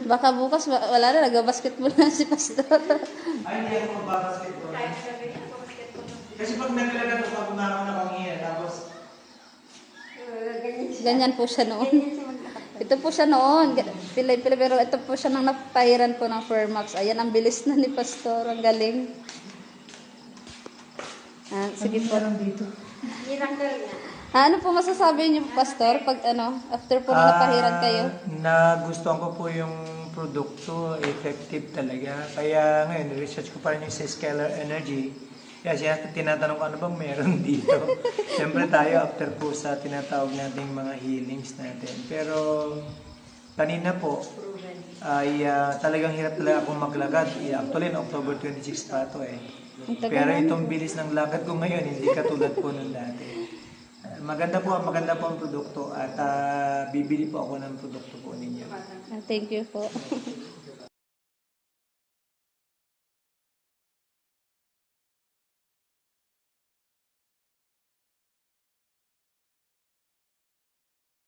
Baka bukas wala na, nag-basketball na si Pastor. Ay, hindi ako magbabasketball. Kasi pag naglalag ako, pag umaman ako ang iya, tapos Ganyan po siya noon. Ito po siya noon. Pilay-pilay, pero ito po siya nang napahiran po ng Fairmax. Ayan, ang bilis na ni Pastor. Ang galing. Ah, sige po. dito. Ano po masasabi niyo, Pastor, pag after po na napahiran kayo? Nagustuhan ko po yung produkto, effective talaga. Kaya ngayon, research ko pa rin yung sa Scalar Energy. Kaya siya tinatanong ko ano bang meron dito. Siyempre tayo after po sa tinatawag nating mga healings natin. Pero kanina po ay talagang hirap talaga akong maglakad. Actually, October 26 pa ito eh. Pero itong bilis ng lakad ko ngayon, hindi katulad po nung dati. Maganda po ang produkto at bibili po ako ng produkto po ninyo. Thank you po.